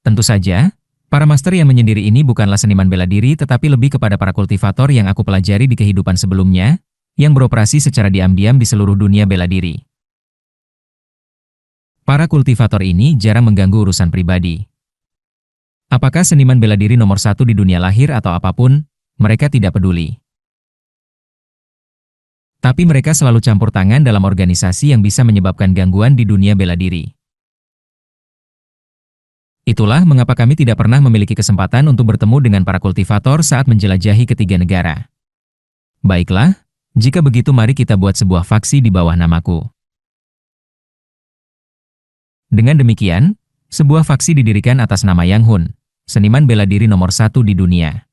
Tentu saja, para master yang menyendiri ini bukanlah seniman bela diri tetapi lebih kepada para kultivator yang aku pelajari di kehidupan sebelumnya, yang beroperasi secara diam-diam di seluruh dunia bela diri. Para kultivator ini jarang mengganggu urusan pribadi. Apakah seniman bela diri nomor satu di dunia lahir atau apapun, mereka tidak peduli. Tapi mereka selalu campur tangan dalam organisasi yang bisa menyebabkan gangguan di dunia bela diri. Itulah mengapa kami tidak pernah memiliki kesempatan untuk bertemu dengan para kultivator saat menjelajahi ketiga negara. Baiklah, jika begitu mari kita buat sebuah faksi di bawah namaku. Dengan demikian, sebuah faksi didirikan atas nama Yang Hun, seniman bela diri nomor satu di dunia.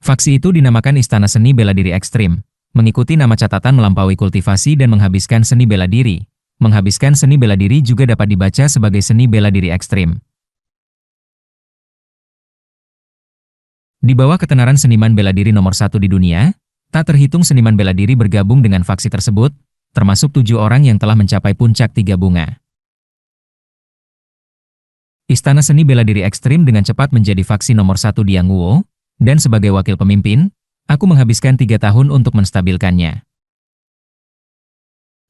Faksi itu dinamakan Istana Seni Bela Diri Ekstrim, mengikuti nama catatan melampaui kultivasi dan menghabiskan seni bela diri. Menghabiskan seni bela diri juga dapat dibaca sebagai seni bela diri ekstrim. Di bawah ketenaran seniman bela diri nomor satu di dunia, tak terhitung seniman bela diri bergabung dengan faksi tersebut, termasuk 7 orang yang telah mencapai puncak 3 bunga. Istana Seni Bela Diri Ekstrim dengan cepat menjadi faksi nomor satu di Yangwoo, dan sebagai wakil pemimpin, aku menghabiskan 3 tahun untuk menstabilkannya.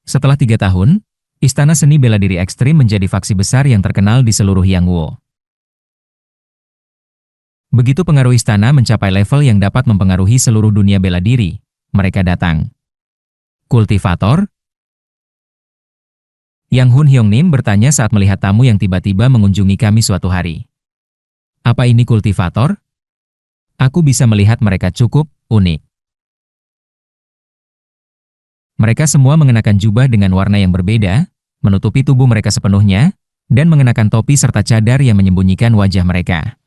Setelah 3 tahun, Istana Seni Bela Diri Ekstrim menjadi faksi besar yang terkenal di seluruh Yangwoo. Begitu pengaruh istana mencapai level yang dapat mempengaruhi seluruh dunia bela diri, mereka datang. Kultivator? Yang Hun Hyongnim bertanya saat melihat tamu yang tiba-tiba mengunjungi kami suatu hari. Apa ini kultivator? Aku bisa melihat mereka cukup unik. Mereka semua mengenakan jubah dengan warna yang berbeda, menutupi tubuh mereka sepenuhnya, dan mengenakan topi serta cadar yang menyembunyikan wajah mereka.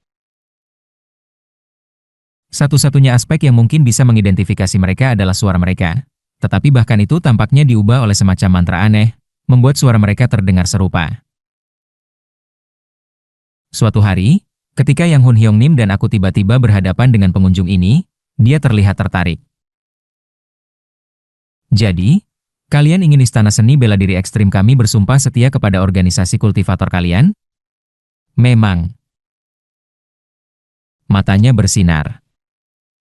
Satu-satunya aspek yang mungkin bisa mengidentifikasi mereka adalah suara mereka. Tetapi bahkan itu tampaknya diubah oleh semacam mantra aneh, membuat suara mereka terdengar serupa. Suatu hari, ketika Yang Hun Hyongnim dan aku tiba-tiba berhadapan dengan pengunjung ini, dia terlihat tertarik. Jadi, kalian ingin Istana Seni Bela Diri Ekstrim kami bersumpah setia kepada organisasi kultivator kalian? Memang. Matanya bersinar.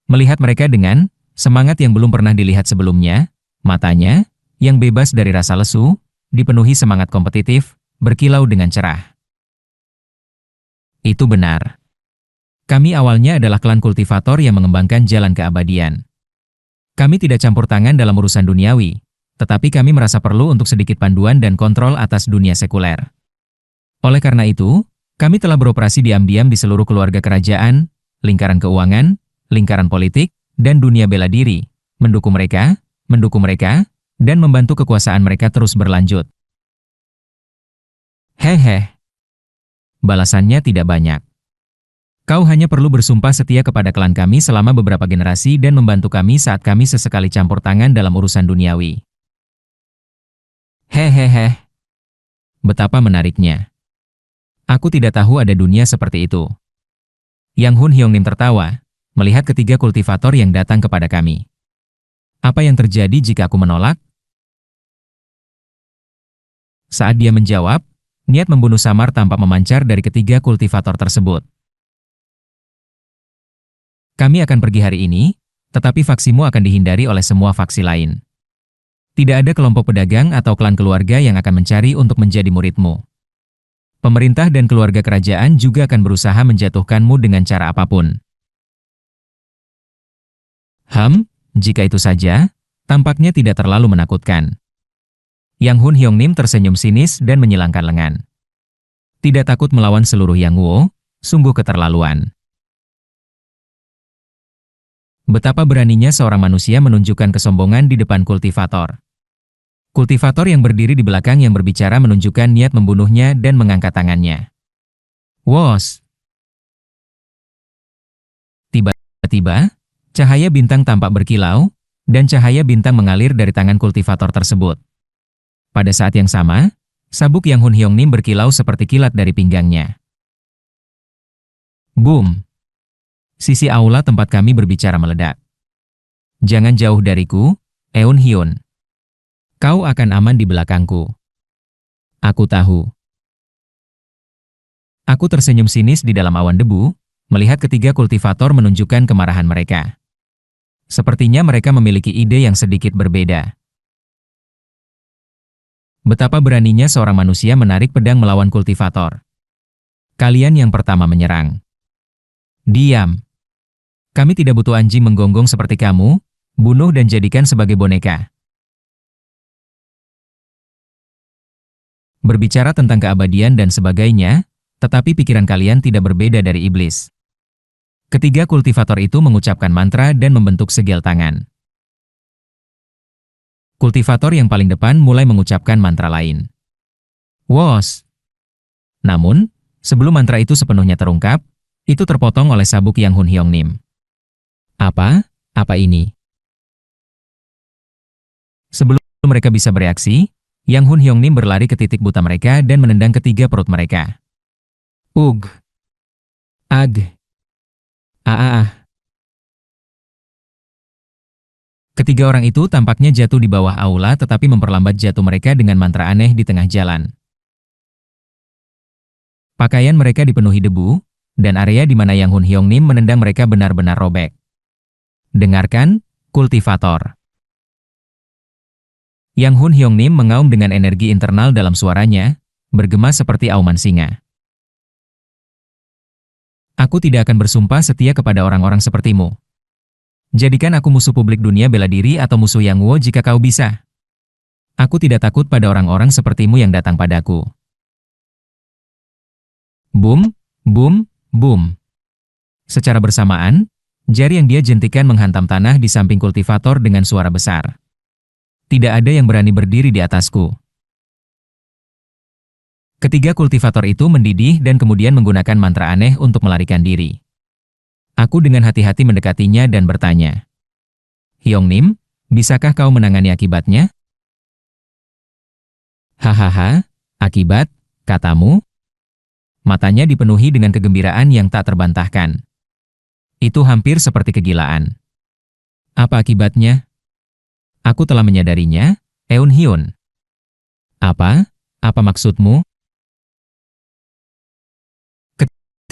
Melihat mereka dengan semangat yang belum pernah dilihat sebelumnya, matanya, yang bebas dari rasa lesu, dipenuhi semangat kompetitif, berkilau dengan cerah. Itu benar. Kami awalnya adalah klan kultivator yang mengembangkan jalan keabadian. Kami tidak campur tangan dalam urusan duniawi, tetapi kami merasa perlu untuk sedikit panduan dan kontrol atas dunia sekuler. Oleh karena itu, kami telah beroperasi diam-diam di seluruh keluarga kerajaan, lingkaran keuangan, lingkaran politik, dan dunia bela diri, mendukung mereka, dan membantu kekuasaan mereka terus berlanjut. Hehe. Balasannya tidak banyak. Kau hanya perlu bersumpah setia kepada klan kami selama beberapa generasi dan membantu kami saat kami sesekali campur tangan dalam urusan duniawi. Hehehe. Betapa menariknya. Aku tidak tahu ada dunia seperti itu. Yang Hun Hyongnim tertawa, melihat ketiga kultivator yang datang kepada kami. Apa yang terjadi jika aku menolak? Saat dia menjawab, niat membunuh samar tampak memancar dari ketiga kultivator tersebut. Kami akan pergi hari ini, tetapi faksimu akan dihindari oleh semua faksi lain. Tidak ada kelompok pedagang atau klan keluarga yang akan mencari untuk menjadi muridmu. Pemerintah dan keluarga kerajaan juga akan berusaha menjatuhkanmu dengan cara apapun. Jika itu saja, tampaknya tidak terlalu menakutkan. Yang Hun Hyongnim tersenyum sinis dan menyilangkan lengan. Tidak takut melawan seluruh Yangwoo, sungguh keterlaluan. Betapa beraninya seorang manusia menunjukkan kesombongan di depan kultivator. Kultivator yang berdiri di belakang yang berbicara menunjukkan niat membunuhnya dan mengangkat tangannya. Wos! Tiba-tiba, Cahaya bintang tampak berkilau, dan cahaya bintang mengalir dari tangan kultivator tersebut. Pada saat yang sama, sabuk Yang Hun Hyong Nim berkilau seperti kilat dari pinggangnya. Boom! Sisi aula tempat kami berbicara meledak. Jangan jauh dariku, Eun Hyun. Kau akan aman di belakangku. Aku tahu. Aku tersenyum sinis di dalam awan debu, melihat ketiga kultivator menunjukkan kemarahan mereka. Sepertinya mereka memiliki ide yang sedikit berbeda. Betapa beraninya seorang manusia menarik pedang melawan kultivator. Kalian yang pertama menyerang. Diam. Kami tidak butuh anjing menggonggong seperti kamu, bunuh dan jadikan sebagai boneka. Berbicara tentang keabadian dan sebagainya, tetapi pikiran kalian tidak berbeda dari iblis. Ketiga kultivator itu mengucapkan mantra dan membentuk segel tangan. Kultivator yang paling depan mulai mengucapkan mantra lain. Wos! Namun, sebelum mantra itu sepenuhnya terungkap, itu terpotong oleh sabuk Yang Hun Hyong Nim. Apa? Apa ini? Sebelum mereka bisa bereaksi, Yang Hun Hyong Nim berlari ke titik buta mereka dan menendang ketiga perut mereka. Ug! Ag! Ah! Ketiga orang itu tampaknya jatuh di bawah aula tetapi memperlambat jatuh mereka dengan mantra aneh di tengah jalan. Pakaian mereka dipenuhi debu, dan area di mana Yang Hun Hyong Nim menendang mereka benar-benar robek. Dengarkan, kultivator. Yang Hun Hyong Nim mengaum dengan energi internal dalam suaranya, bergema seperti auman singa. Aku tidak akan bersumpah setia kepada orang-orang sepertimu. Jadikan aku musuh publik dunia bela diri atau musuh Yang Wo jika kau bisa. Aku tidak takut pada orang-orang sepertimu yang datang padaku. Boom, boom, boom. Secara bersamaan, jari yang dia jentikan menghantam tanah di samping kultivator dengan suara besar. Tidak ada yang berani berdiri di atasku. Ketiga kultivator itu mendidih dan kemudian menggunakan mantra aneh untuk melarikan diri. Aku dengan hati-hati mendekatinya dan bertanya, Hyong Nim, bisakah kau menangani akibatnya? Hahaha, akibat, katamu? Matanya dipenuhi dengan kegembiraan yang tak terbantahkan. Itu hampir seperti kegilaan. Apa akibatnya? Aku telah menyadarinya, Eun Hyun. Apa? Apa maksudmu?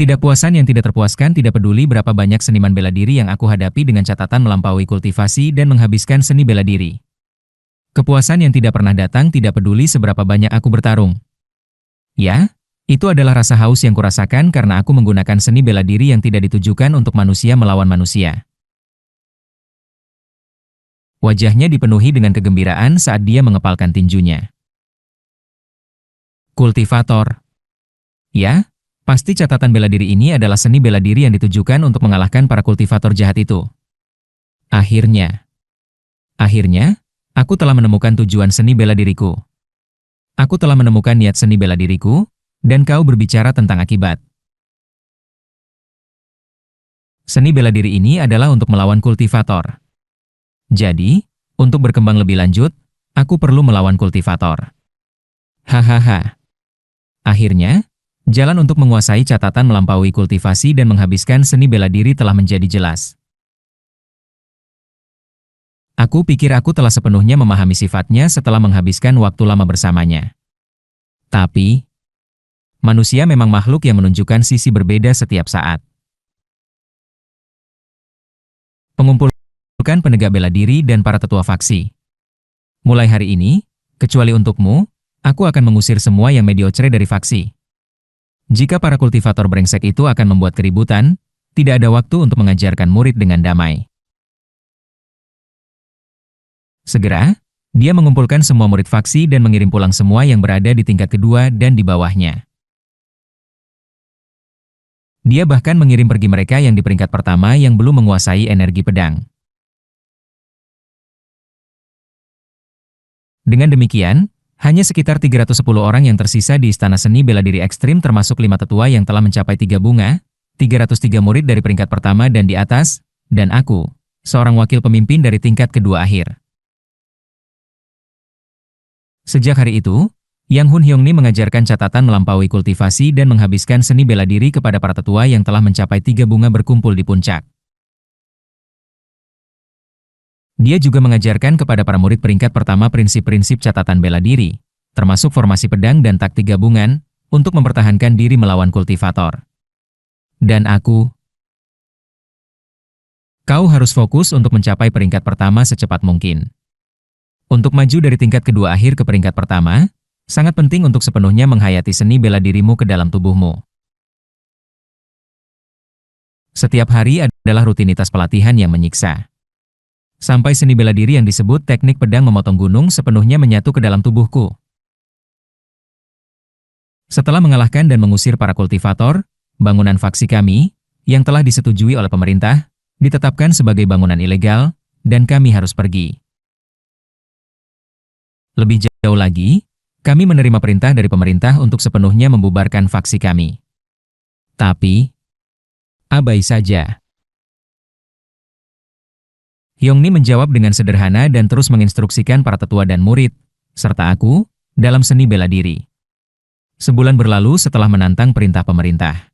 Ketidakpuasan yang tidak terpuaskan tidak peduli berapa banyak seniman bela diri yang aku hadapi dengan catatan melampaui kultivasi dan menghabiskan seni bela diri. Kepuasan yang tidak pernah datang tidak peduli seberapa banyak aku bertarung. Ya, itu adalah rasa haus yang kurasakan karena aku menggunakan seni bela diri yang tidak ditujukan untuk manusia melawan manusia. Wajahnya dipenuhi dengan kegembiraan saat dia mengepalkan tinjunya. Kultivator. Ya, pasti catatan bela diri ini adalah seni bela diri yang ditujukan untuk mengalahkan para kultivator jahat itu. Akhirnya, aku telah menemukan tujuan seni bela diriku. Aku telah menemukan niat seni bela diriku, dan kau berbicara tentang akibat. Seni bela diri ini adalah untuk melawan kultivator. Jadi, untuk berkembang lebih lanjut, aku perlu melawan kultivator. Hahaha. Akhirnya, jalan untuk menguasai catatan melampaui kultivasi dan menghabiskan seni bela diri telah menjadi jelas. Aku pikir aku telah sepenuhnya memahami sifatnya setelah menghabiskan waktu lama bersamanya. Tapi, manusia memang makhluk yang menunjukkan sisi berbeda setiap saat. Pengumpul penegak bela diri dan para tetua faksi. Mulai hari ini, kecuali untukmu, aku akan mengusir semua yang mediocre dari faksi. Jika para kultivator brengsek itu akan membuat keributan, tidak ada waktu untuk mengajarkan murid dengan damai. Segera, dia mengumpulkan semua murid faksi dan mengirim pulang semua yang berada di tingkat kedua dan di bawahnya. Dia bahkan mengirim pergi mereka yang di peringkat pertama yang belum menguasai energi pedang. Dengan demikian, hanya sekitar 310 orang yang tersisa di Istana Seni Bela Diri Ekstrim termasuk 5 tetua yang telah mencapai 3 bunga, 303 murid dari peringkat pertama dan di atas, dan aku, seorang wakil pemimpin dari tingkat kedua akhir. Sejak hari itu, Yang Hun Hyung-nim mengajarkan catatan melampaui kultivasi dan menghabiskan seni bela diri kepada para tetua yang telah mencapai 3 bunga berkumpul di puncak. Dia juga mengajarkan kepada para murid peringkat pertama prinsip-prinsip catatan bela diri, termasuk formasi pedang dan taktik gabungan, untuk mempertahankan diri melawan kultivator. Dan kau harus fokus untuk mencapai peringkat pertama secepat mungkin. Untuk maju dari tingkat kedua akhir ke peringkat pertama, sangat penting untuk sepenuhnya menghayati seni bela dirimu ke dalam tubuhmu. Setiap hari adalah rutinitas pelatihan yang menyiksa. Sampai seni bela diri yang disebut teknik pedang memotong gunung sepenuhnya menyatu ke dalam tubuhku. Setelah mengalahkan dan mengusir para kultivator, bangunan faksi kami, yang telah disetujui oleh pemerintah, ditetapkan sebagai bangunan ilegal, dan kami harus pergi. Lebih jauh lagi, kami menerima perintah dari pemerintah untuk sepenuhnya membubarkan faksi kami. Tapi, abai saja. Hyung-nim menjawab dengan sederhana dan terus menginstruksikan para tetua dan murid, serta aku, dalam seni bela diri. Sebulan berlalu setelah menantang perintah pemerintah.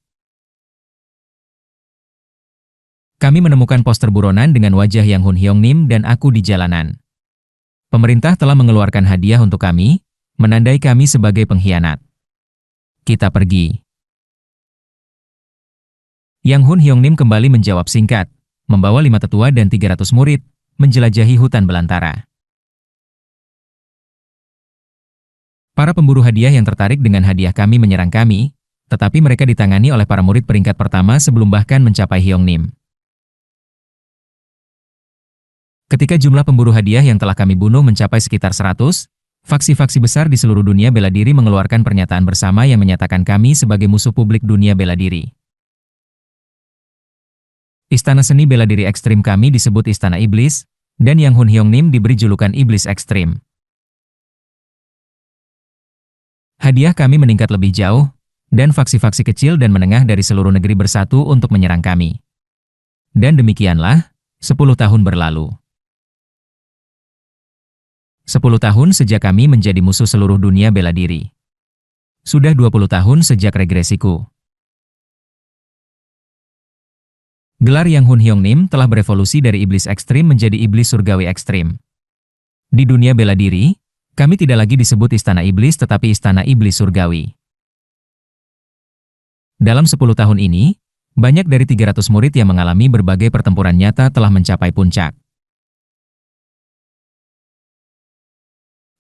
Kami menemukan poster buronan dengan wajah Yang Hun Hyung-nim dan aku di jalanan. Pemerintah telah mengeluarkan hadiah untuk kami, menandai kami sebagai pengkhianat. Kita pergi. Yang Hun Hyung-nim kembali menjawab singkat, membawa 5 tetua dan 300 murid, menjelajahi hutan belantara. Para pemburu hadiah yang tertarik dengan hadiah kami menyerang kami, tetapi mereka ditangani oleh para murid peringkat pertama sebelum bahkan mencapai Hyung-nim. Ketika jumlah pemburu hadiah yang telah kami bunuh mencapai sekitar 100, faksi-faksi besar di seluruh dunia bela diri mengeluarkan pernyataan bersama yang menyatakan kami sebagai musuh publik dunia bela diri. Istana seni bela diri ekstrim kami disebut Istana Iblis, dan Yang Hun Hyung-nim diberi julukan Iblis Ekstrim. Hadiah kami meningkat lebih jauh, dan faksi-faksi kecil dan menengah dari seluruh negeri bersatu untuk menyerang kami. Dan demikianlah, 10 tahun berlalu. 10 tahun sejak kami menjadi musuh seluruh dunia bela diri. Sudah 20 tahun sejak regresiku. Gelar Yang Hun Hyung-nim telah berevolusi dari iblis ekstrim menjadi iblis surgawi ekstrim. Di dunia bela diri, kami tidak lagi disebut Istana Iblis tetapi Istana Iblis Surgawi. Dalam 10 tahun ini, banyak dari 300 murid yang mengalami berbagai pertempuran nyata telah mencapai puncak.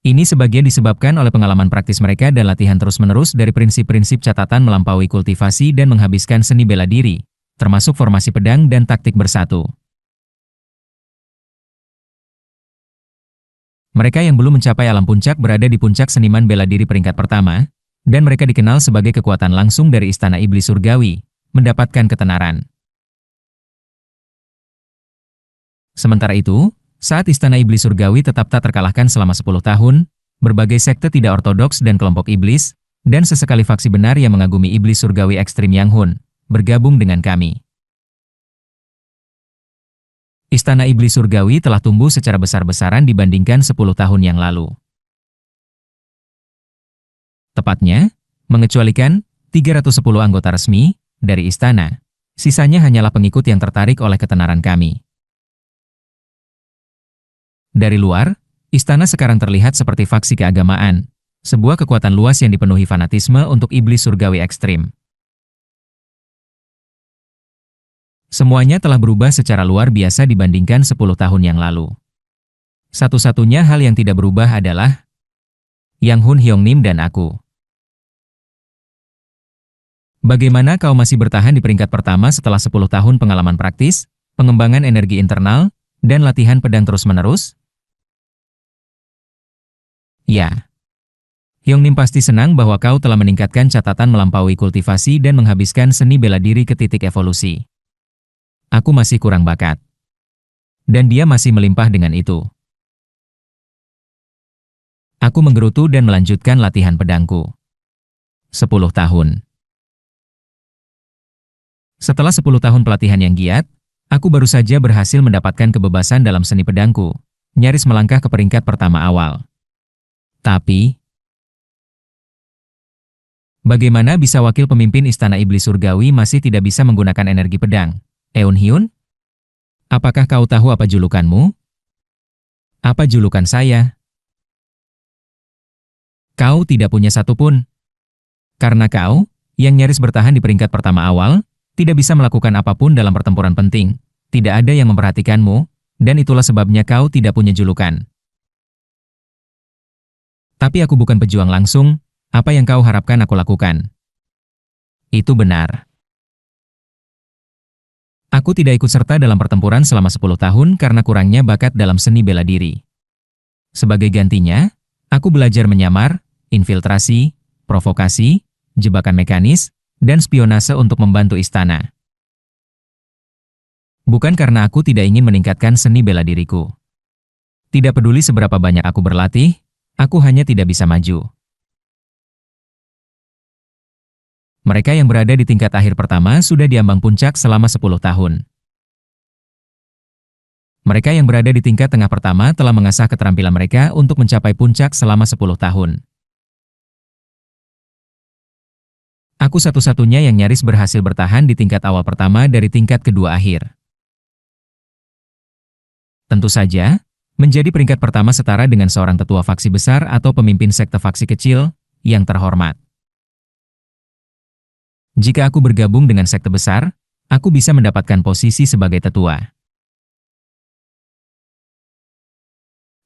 Ini sebagian disebabkan oleh pengalaman praktis mereka dan latihan terus-menerus dari prinsip-prinsip catatan melampaui kultivasi dan menghabiskan seni bela diri, termasuk formasi pedang dan taktik bersatu. Mereka yang belum mencapai alam puncak berada di puncak seniman bela diri peringkat pertama, dan mereka dikenal sebagai kekuatan langsung dari Istana Iblis Surgawi, mendapatkan ketenaran. Sementara itu, saat Istana Iblis Surgawi tetap tak terkalahkan selama 10 tahun, berbagai sekte tidak ortodoks dan kelompok iblis, dan sesekali faksi benar yang mengagumi Iblis Surgawi ekstrim Yang Hun, bergabung dengan kami. Istana Iblis Surgawi telah tumbuh secara besar-besaran dibandingkan 10 tahun yang lalu. Tepatnya, mengecualikan 310 anggota resmi dari istana, sisanya hanyalah pengikut yang tertarik oleh ketenaran kami. Dari luar, istana sekarang terlihat seperti faksi keagamaan, sebuah kekuatan luas yang dipenuhi fanatisme untuk Iblis Surgawi ekstrim. Semuanya telah berubah secara luar biasa dibandingkan 10 tahun yang lalu. Satu-satunya hal yang tidak berubah adalah Yang Hun Hyung-nim dan aku. Bagaimana kau masih bertahan di peringkat pertama setelah 10 tahun pengalaman praktis, pengembangan energi internal, dan latihan pedang terus-menerus? Ya. Hyung-nim pasti senang bahwa kau telah meningkatkan catatan melampaui kultivasi dan menghabiskan seni bela diri ke titik evolusi. Aku masih kurang bakat. Dan dia masih melimpah dengan itu. Aku menggerutu dan melanjutkan latihan pedangku. 10 tahun. Setelah 10 tahun pelatihan yang giat, Aku baru saja berhasil mendapatkan kebebasan dalam seni pedangku, nyaris melangkah ke peringkat pertama awal. Tapi, bagaimana bisa wakil pemimpin Istana Iblis Surgawi masih tidak bisa menggunakan energi pedang? Eun Hyun? Apakah kau tahu apa julukanmu? Apa julukan saya? Kau tidak punya satupun. Karena kau, yang nyaris bertahan di peringkat pertama awal, tidak bisa melakukan apapun dalam pertempuran penting. Tidak ada yang memperhatikanmu, dan itulah sebabnya kau tidak punya julukan. Tapi aku bukan pejuang langsung, apa yang kau harapkan aku lakukan? Itu benar. Aku tidak ikut serta dalam pertempuran selama 10 tahun karena kurangnya bakat dalam seni bela diri. Sebagai gantinya, aku belajar menyamar, infiltrasi, provokasi, jebakan mekanis, dan spionase untuk membantu istana. Bukan karena aku tidak ingin meningkatkan seni bela diriku. Tidak peduli seberapa banyak aku berlatih, aku hanya tidak bisa maju. Mereka yang berada di tingkat akhir pertama sudah di ambang puncak selama 10 tahun. Mereka yang berada di tingkat tengah pertama telah mengasah keterampilan mereka untuk mencapai puncak selama 10 tahun. Aku satu-satunya yang nyaris berhasil bertahan di tingkat awal pertama dari tingkat kedua akhir. Tentu saja, menjadi peringkat pertama setara dengan seorang tetua faksi besar atau pemimpin sekte faksi kecil yang terhormat. Jika aku bergabung dengan sekte besar, aku bisa mendapatkan posisi sebagai tetua.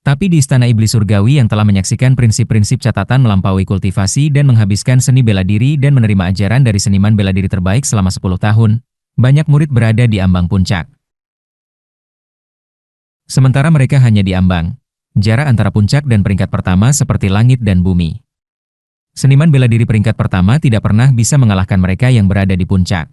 Tapi di Istana Iblis Surgawi yang telah menyaksikan prinsip-prinsip catatan melampaui kultivasi dan menghabiskan seni bela diri dan menerima ajaran dari seniman bela diri terbaik selama 10 tahun, banyak murid berada di ambang puncak. Sementara mereka hanya di ambang, jarak antara puncak dan peringkat pertama seperti langit dan bumi. Seniman bela diri peringkat pertama tidak pernah bisa mengalahkan mereka yang berada di puncak.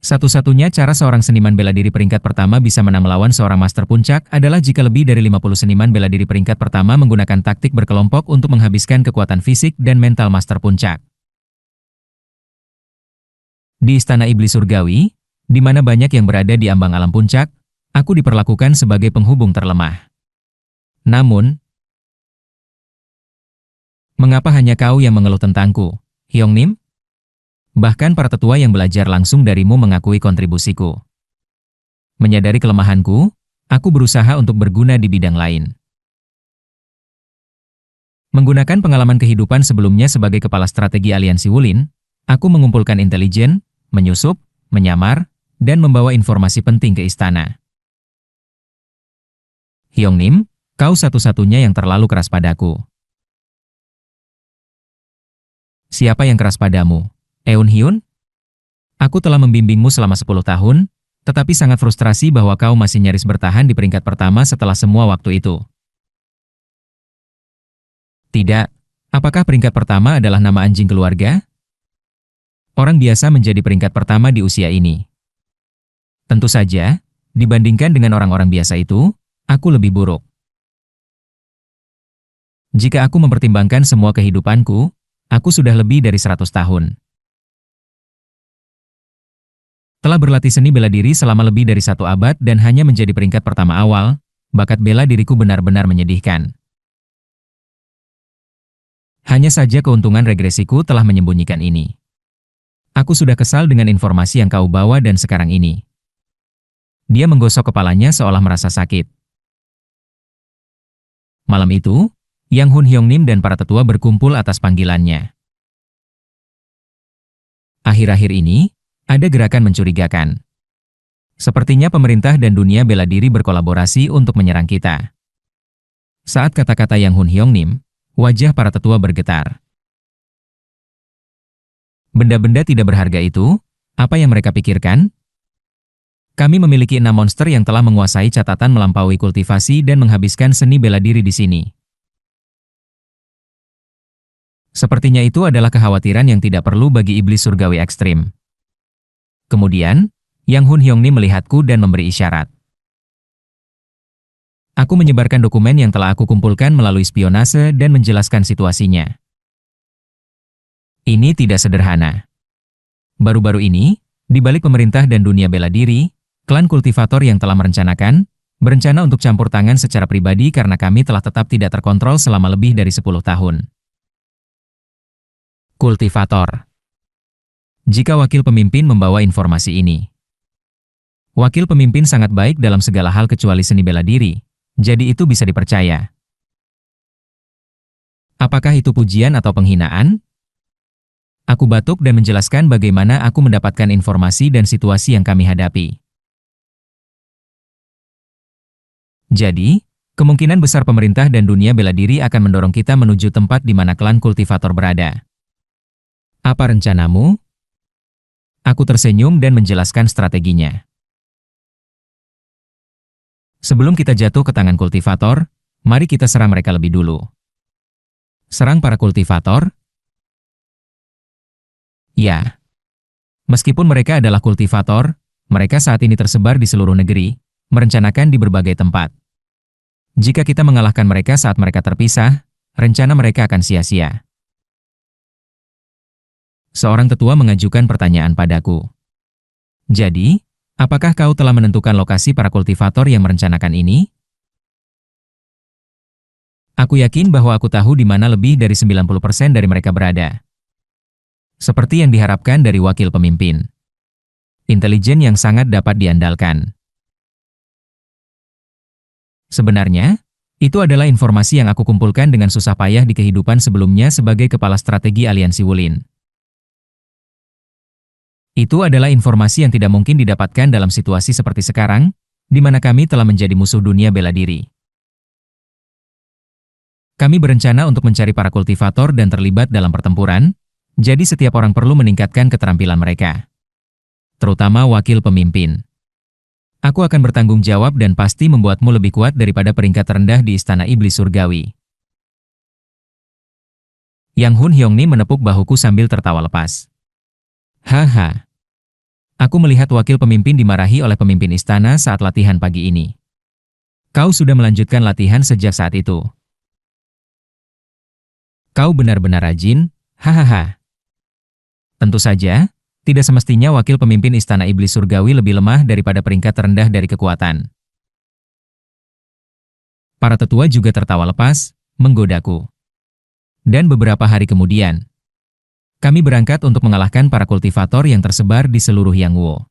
Satu-satunya cara seorang seniman bela diri peringkat pertama bisa menang melawan seorang master puncak adalah jika lebih dari 50 seniman bela diri peringkat pertama menggunakan taktik berkelompok untuk menghabiskan kekuatan fisik dan mental master puncak. Di Istana Iblis Surgawi, di mana banyak yang berada di ambang alam puncak, aku diperlakukan sebagai penghubung terlemah. Namun, mengapa hanya kau yang mengeluh tentangku, Hyongnim? Bahkan para tetua yang belajar langsung darimu mengakui kontribusiku. Menyadari kelemahanku, aku berusaha untuk berguna di bidang lain. Menggunakan pengalaman kehidupan sebelumnya sebagai kepala strategi aliansi Wulin, aku mengumpulkan intelijen, menyusup, menyamar, dan membawa informasi penting ke istana. Hyongnim, kau satu-satunya yang terlalu keras padaku. Siapa yang keras padamu? Eun Hyun? Aku telah membimbingmu selama 10 tahun, tetapi sangat frustrasi bahwa kau masih nyaris bertahan di peringkat pertama setelah semua waktu itu. Tidak, apakah peringkat pertama adalah nama anjing keluarga? Orang biasa menjadi peringkat pertama di usia ini. Tentu saja, dibandingkan dengan orang-orang biasa itu, aku lebih buruk. Jika aku mempertimbangkan semua kehidupanku, aku sudah lebih dari 100 tahun. Telah berlatih seni bela diri selama lebih dari 1 abad dan hanya menjadi peringkat pertama awal, bakat bela diriku benar-benar menyedihkan. Hanya saja keuntungan regresiku telah menyembunyikan ini. Aku sudah kesal dengan informasi yang kau bawa dan sekarang ini. Dia menggosok kepalanya seolah merasa sakit. Malam itu, Yang Hun Hyongnim dan para tetua berkumpul atas panggilannya. Akhir-akhir ini, ada gerakan mencurigakan. Sepertinya pemerintah dan dunia bela diri berkolaborasi untuk menyerang kita. Saat kata-kata Yang Hun Hyongnim, wajah para tetua bergetar. Benda-benda tidak berharga itu, apa yang mereka pikirkan? Kami memiliki 6 monster yang telah menguasai catatan melampaui kultivasi dan menghabiskan seni bela diri di sini. Sepertinya itu adalah kekhawatiran yang tidak perlu bagi iblis surgawi ekstrim. Kemudian, Yang Hun Hyongnim melihatku dan memberi isyarat. Aku menyebarkan dokumen yang telah aku kumpulkan melalui spionase dan menjelaskan situasinya. Ini tidak sederhana. Baru-baru ini, di balik pemerintah dan dunia bela diri, klan kultivator yang telah berencana untuk campur tangan secara pribadi karena kami telah tetap tidak terkontrol selama lebih dari 10 tahun. Kultivator. Jika wakil pemimpin membawa informasi ini. Wakil pemimpin sangat baik dalam segala hal kecuali seni bela diri, jadi itu bisa dipercaya. Apakah itu pujian atau penghinaan? Aku batuk dan menjelaskan bagaimana aku mendapatkan informasi dan situasi yang kami hadapi. Jadi, kemungkinan besar pemerintah dan dunia bela diri akan mendorong kita menuju tempat di mana klan kultivator berada. Apa rencanamu? Aku tersenyum dan menjelaskan strateginya. Sebelum kita jatuh ke tangan kultivator, mari kita serang mereka lebih dulu. Serang para kultivator? Ya. Meskipun mereka adalah kultivator, mereka saat ini tersebar di seluruh negeri, merencanakan di berbagai tempat. Jika kita mengalahkan mereka saat mereka terpisah, rencana mereka akan sia-sia. Seorang tetua mengajukan pertanyaan padaku. Jadi, apakah kau telah menentukan lokasi para kultivator yang merencanakan ini? Aku yakin bahwa aku tahu di mana lebih dari 90% dari mereka berada. Seperti yang diharapkan dari wakil pemimpin. Intelijen yang sangat dapat diandalkan. Sebenarnya, itu adalah informasi yang aku kumpulkan dengan susah payah di kehidupan sebelumnya sebagai kepala strategi aliansi Wulin. Itu adalah informasi yang tidak mungkin didapatkan dalam situasi seperti sekarang, di mana kami telah menjadi musuh dunia bela diri. Kami berencana untuk mencari para kultivator dan terlibat dalam pertempuran, jadi setiap orang perlu meningkatkan keterampilan mereka. Terutama wakil pemimpin. Aku akan bertanggung jawab dan pasti membuatmu lebih kuat daripada peringkat terendah di Istana Iblis Surgawi. Yang Hun Hyongni menepuk bahuku sambil tertawa lepas. Haha. Aku melihat wakil pemimpin dimarahi oleh pemimpin istana saat latihan pagi ini. Kau sudah melanjutkan latihan sejak saat itu. Kau benar-benar rajin, hahaha. Tentu saja, tidak semestinya wakil pemimpin Istana Iblis Surgawi lebih lemah daripada peringkat terendah dari kekuatan. Para tetua juga tertawa lepas, menggodaku. Dan beberapa hari kemudian, kami berangkat untuk mengalahkan para kultivator yang tersebar di seluruh Yangwo.